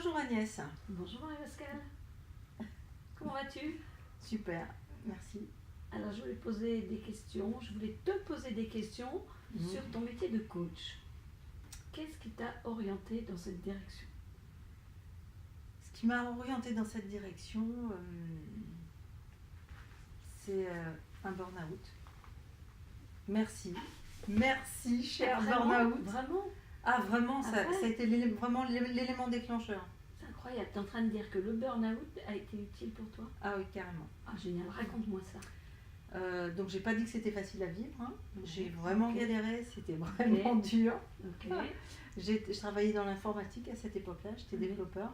Bonjour Agnès. Bonjour Marie-Pascale, comment vas-tu? Super, merci. Alors je voulais te poser des questions sur ton métier de coach. Qu'est-ce qui t'a orienté dans cette direction? Ce qui m'a orientée dans cette direction, c'est un burn-out. Merci. Merci, cher burn-out. Vraiment? Ah, vraiment, ça a été vraiment l'élément déclencheur. C'est incroyable, tu es en train de dire que le burn-out a été utile pour toi? Ah oui, carrément. Ah génial, raconte-moi ça. Donc j'ai pas dit que c'était facile à vivre, hein. J'ai vraiment galéré, c'était vraiment dur. Je travaillais dans l'informatique à cette époque-là, j'étais développeur.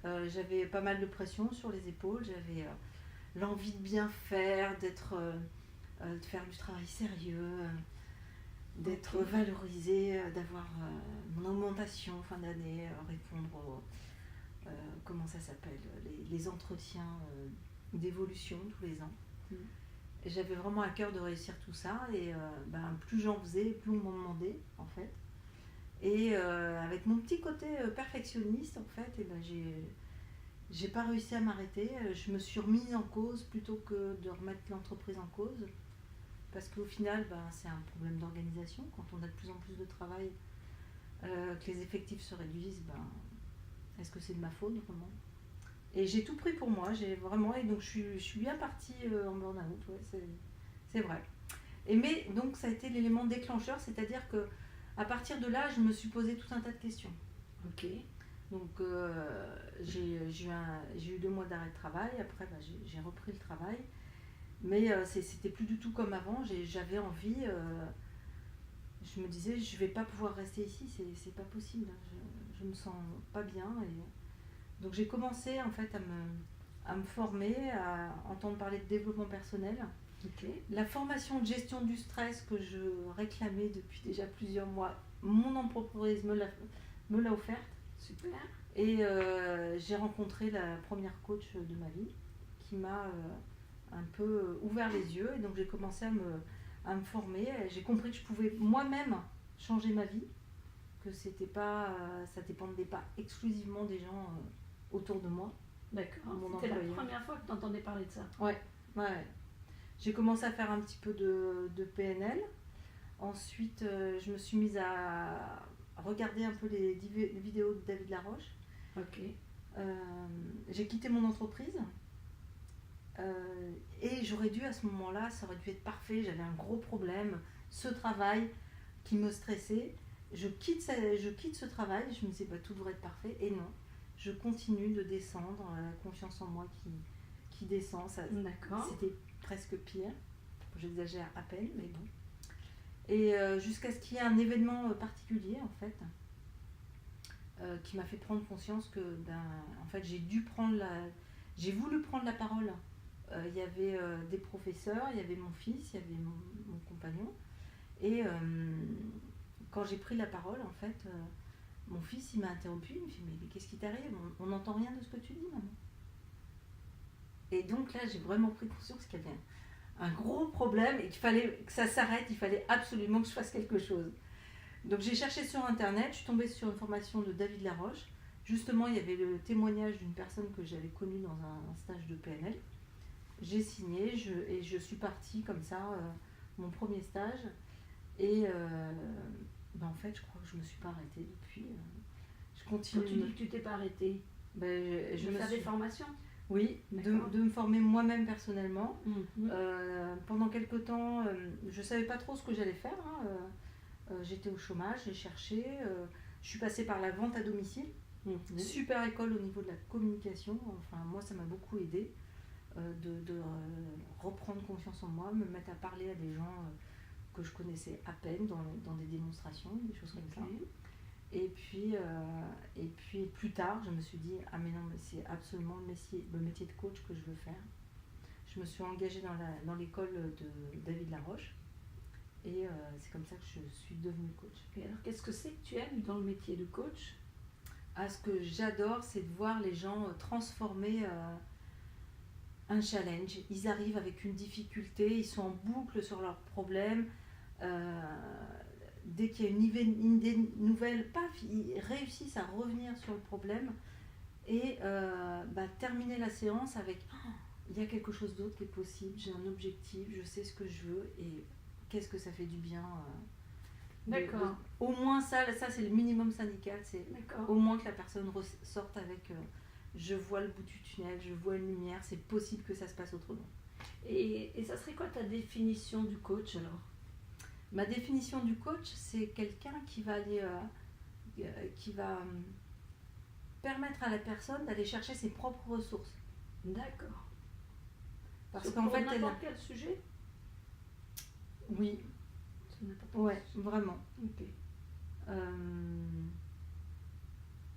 J'avais pas mal de pression sur les épaules, j'avais l'envie de bien faire, de faire du travail sérieux, d'être valorisée, d'avoir mon augmentation fin d'année, répondre aux, comment ça s'appelle, les entretiens d'évolution tous les ans. Et j'avais vraiment à cœur de réussir tout ça et plus j'en faisais, plus on m'en demandait en fait. Et avec mon petit côté perfectionniste en fait, j'ai pas réussi à m'arrêter. Je me suis remise en cause plutôt que de remettre l'entreprise en cause. Parce qu'au final, c'est un problème d'organisation. Quand on a de plus en plus de travail, que les effectifs se réduisent, est-ce que c'est de ma faute vraiment? Et j'ai tout pris pour moi, et donc je suis bien partie en burn-out, ouais, c'est vrai. Mais donc ça a été l'élément déclencheur, c'est-à-dire que à partir de là, je me suis posé tout un tas de questions. Donc j'ai eu 2 mois d'arrêt de travail, après j'ai repris le travail, mais c'était plus du tout comme avant, j'avais envie, je me disais je vais pas pouvoir rester ici, c'est pas possible, je me sens pas bien. Donc j'ai commencé en fait à me former, à entendre parler de développement personnel. La formation de gestion du stress que je réclamais depuis déjà plusieurs mois, mon entreprise me l'a offerte. Super. Et j'ai rencontré la première coach de ma vie qui m'a un peu ouvert les yeux. Et donc j'ai commencé à me former. J'ai compris que je pouvais moi-même changer ma vie, que ça dépendait pas exclusivement des gens autour de moi. D'accord. C'était la première fois que tu entendais parler de ça? Ouais. J'ai commencé à faire un petit peu de PNL. Ensuite, je me suis mise à regarder un peu les vidéos de David Laroche. J'ai quitté mon entreprise. Et j'aurais dû à ce moment-là, ça aurait dû être parfait. J'avais un gros problème, ce travail qui me stressait. Je quitte ce travail, je me disais tout devrait être parfait. Et non, je continue de descendre, la confiance en moi qui descend. C'était presque pire. J'exagère à peine, mais bon. Et jusqu'à ce qu'il y ait un événement particulier, en fait, qui m'a fait prendre conscience que, en fait, j'ai voulu prendre la parole. Il y avait des professeurs, il y avait mon fils, il y avait mon compagnon. Et quand j'ai pris la parole, en fait, mon fils, il m'a interrompu, il me dit mais qu'est-ce qui t'arrive? On n'entend rien de ce que tu dis, maman. Et donc là, j'ai vraiment pris conscience qu'il y avait un gros problème et qu'il fallait que ça s'arrête, il fallait absolument que je fasse quelque chose. Donc j'ai cherché sur internet, je suis tombée sur une formation de David Laroche. Justement, il y avait le témoignage d'une personne que j'avais connue dans un stage de PNL. J'ai signé et je suis partie comme ça, mon premier stage. Et en fait, je crois que je ne me suis pas arrêtée depuis. Je continue. Quand tu dis que tu t'es pas arrêtée, je me fais des formations. Oui, de me former moi-même personnellement. Pendant quelques temps, je ne savais pas trop ce que j'allais faire. J'étais au chômage, j'ai cherché. Je suis passée par la vente à domicile. Super école au niveau de la communication. Enfin, moi, ça m'a beaucoup aidée de reprendre confiance en moi, me mettre à parler à des gens que je connaissais à peine dans des démonstrations, des choses comme ça. Et puis plus tard, je me suis dit mais non, mais c'est absolument le métier de coach que je veux faire. Je me suis engagée dans l'école de David Laroche et c'est comme ça que je suis devenue coach. Et alors, qu'est-ce que c'est que tu aimes dans le métier de coach? Ce que j'adore, c'est de voir les gens transformer un challenge. Ils arrivent avec une difficulté, ils sont en boucle sur leurs problèmes. Dès qu'il y a une idée nouvelle, paf, ils réussissent à revenir sur le problème et terminer la séance avec oh, il y a quelque chose d'autre qui est possible, j'ai un objectif, je sais ce que je veux et qu'est-ce que ça fait du bien. D'accord. Au moins ça c'est le minimum syndical, c'est au moins que la personne sorte avec je vois le bout du tunnel, je vois une lumière, c'est possible que ça se passe autrement. Et ça serait quoi ta définition du coach alors? Ma définition du coach, c'est quelqu'un qui va aller, qui va permettre à la personne d'aller chercher ses propres ressources. D'accord. Parce qu'en fait, n'importe quel sujet? Oui. Ouais, vraiment. Ok.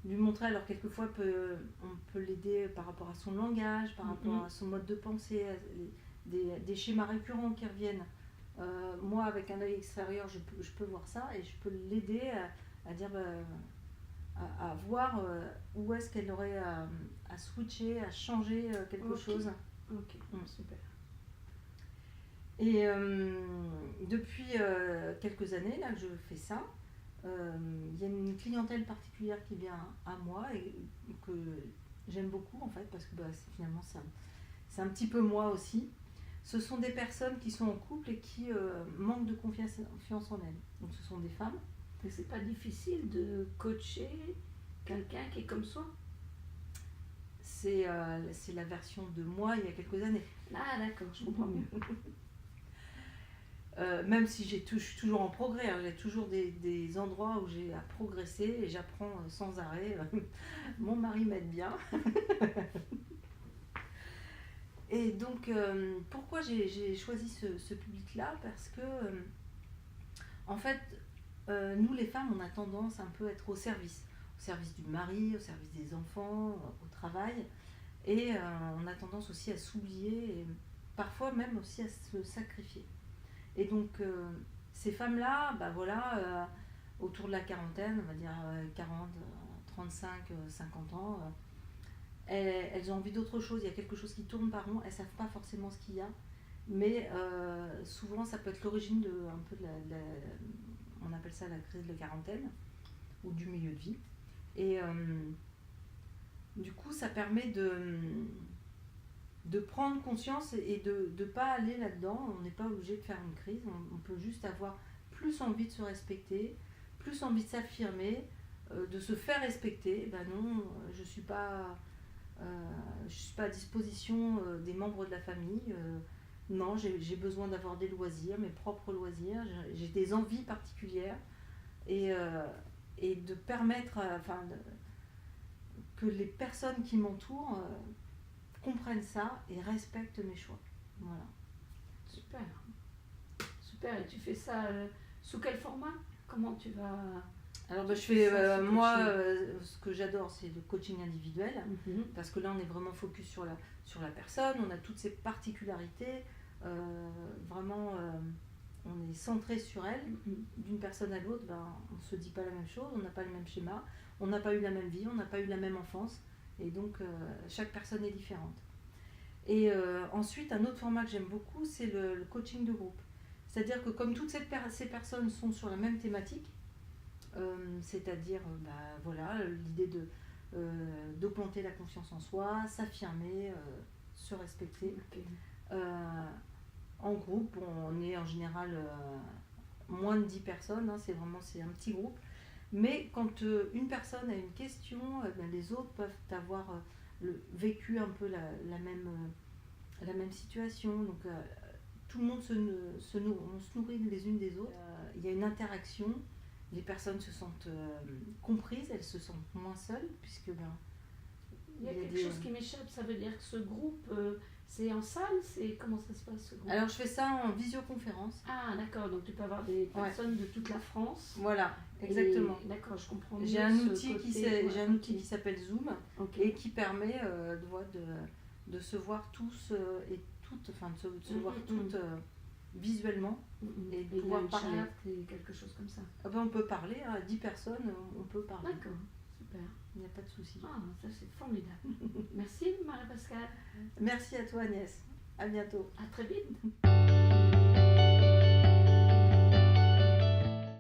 Lui montrer, alors quelquefois on peut l'aider par rapport à son langage, par rapport à son mode de pensée, des schémas récurrents qui reviennent. Moi, avec un œil extérieur, je peux voir ça et je peux l'aider à dire, à voir où est-ce qu'elle aurait à switcher, à changer quelque chose. Ok, super. Et depuis quelques années là, que je fais ça, il y a une clientèle particulière qui vient à moi et que j'aime beaucoup en fait, parce que finalement c'est un petit peu moi aussi. Ce sont des personnes qui sont en couple et qui manquent de confiance en elles. Donc ce sont des femmes. Mais c'est pas difficile de coacher quelqu'un qui est comme soi? C'est la version de moi il y a quelques années. Ah d'accord, je comprends mieux. Même si je suis toujours en progrès, hein, j'ai toujours des endroits où j'ai à progresser et j'apprends sans arrêt. Mon mari m'aide bien. Et donc, pourquoi j'ai choisi ce public-là? Parce que, en fait, nous les femmes, on a tendance un peu à être au service du mari, au service des enfants, au travail. Et on a tendance aussi à s'oublier et parfois même aussi à se sacrifier. Et donc, ces femmes-là, autour de la quarantaine, on va dire 40, 35, 50 ans, elles ont envie d'autre chose. Il y a quelque chose qui tourne par rond, elles ne savent pas forcément ce qu'il y a, mais souvent ça peut être l'origine de on appelle ça la crise de la quarantaine, ou du milieu de vie. Et du coup, ça permet de prendre conscience et de ne pas aller là-dedans. On n'est pas obligé de faire une crise, on peut juste avoir plus envie de se respecter, plus envie de s'affirmer, de se faire respecter. Ben non, je ne suis pas à disposition des membres de la famille. Non, j'ai besoin d'avoir des loisirs, mes propres loisirs, j'ai des envies particulières et de permettre que les personnes qui m'entourent comprennent ça et respectent mes choix. Voilà. Super. Super. Et tu fais ça sous quel format? Comment tu vas... Alors je fais, ce que j'adore, c'est le coaching individuel, parce que là on est vraiment focus sur la personne, on a toutes ses particularités, vraiment on est centré sur elle. D'une personne à l'autre, on ne se dit pas la même chose, on n'a pas le même schéma, on n'a pas eu la même vie, on n'a pas eu la même enfance, et donc chaque personne est différente. Et ensuite, un autre format que j'aime beaucoup, c'est le coaching de groupe. C'est-à-dire que comme toutes ces personnes sont sur la même thématique, c'est-à-dire l'idée d'augmenter la confiance en soi, s'affirmer, se respecter. En groupe, on est en général moins de 10 personnes, hein, c'est un petit groupe. Mais quand une personne a une question, les autres peuvent avoir vécu un peu la même situation. Donc tout le monde on se nourrit les unes des autres. Il y a une interaction. Les personnes se sentent comprises, elles se sentent moins seules, puisque il y a quelque chose qui m'échappe. Ça veut dire que ce groupe, c'est en salle, comment ça se passe ce groupe? Alors je fais ça en visioconférence. Ah d'accord, donc tu peux avoir des personnes de toute la France. Voilà, exactement. D'accord, je comprends. J'ai un outil qui s'appelle Zoom, et qui permet de se voir tous et toutes, de se voir toutes visuellement et de pouvoir parler. Et quelque chose comme ça. On peut parler à 10 personnes, on peut parler. D'accord, super. Il n'y a pas de souci. Ah, ça c'est formidable. Merci Marie-Pascale. Merci à toi Agnès. À bientôt. À très vite.